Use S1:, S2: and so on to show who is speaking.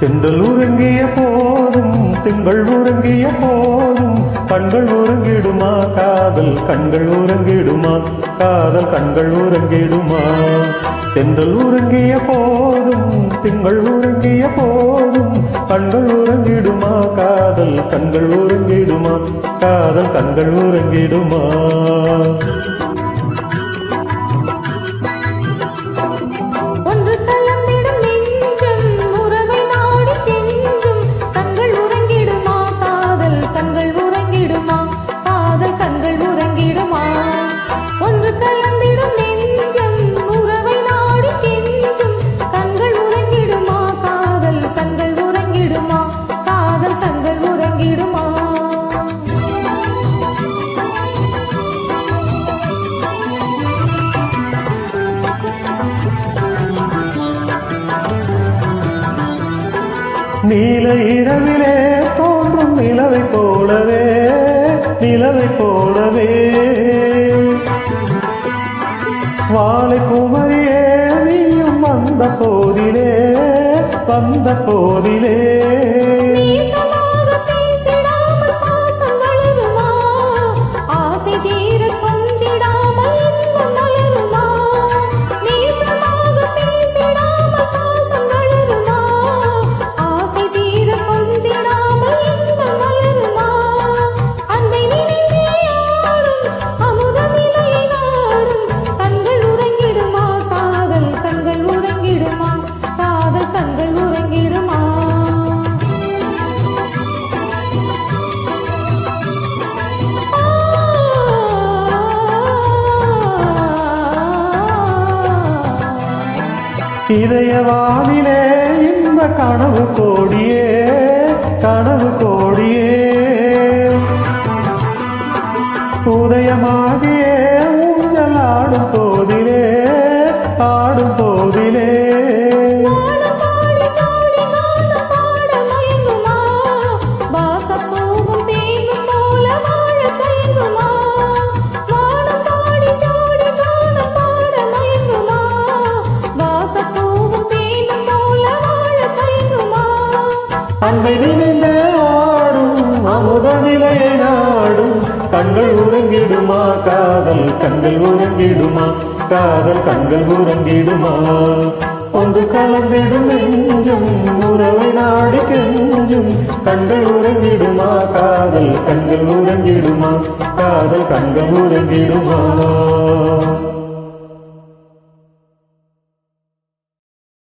S1: திங்கள் உறங்கிய போதும் திங்கள் உறங்கிய போதும் கண்கள் உறங்கிடுமா காதல் கண்கள் உறங்கிடுமா காதல் கண்கள் உறங்கிடுமா தென்றல் உறங்கிய போதும் திங்கள் உறங்கிய போதும் கண்கள் உறங்கிடுமா காதல் கண்கள் உறங்கிடுமா காதல் கண்கள் உறங்கிடுமா நீல இரவிலே தோன்றும் நிலவை போலவே நிலவை போலவே வாழை குமரியே நீயும் வந்த போதிலே வந்த போதிலே இதயவானிலே இந்த கனவு கோடியே கனவு கோடியே உதயமாகியே ஊஞ்சல் ஆடும் போதிலே ஆடும் போதிலே அன்பை நினைந்தே ஆடும் அமுத நிலையை நாடும் கண்கள் உறங்கிடுமா காதல் கண்கள் உறங்கிடுமா காதல் கண்கள் உறங்கிடுமா ஒன்று கலந்திடும் நெஞ்சும் உறவை நாடி கெஞ்சும் கண்கள் உறங்கிடுமா காதல் கண்கள் உறங்கிடுமா காதல் கண்கள் உறங்கிடுமா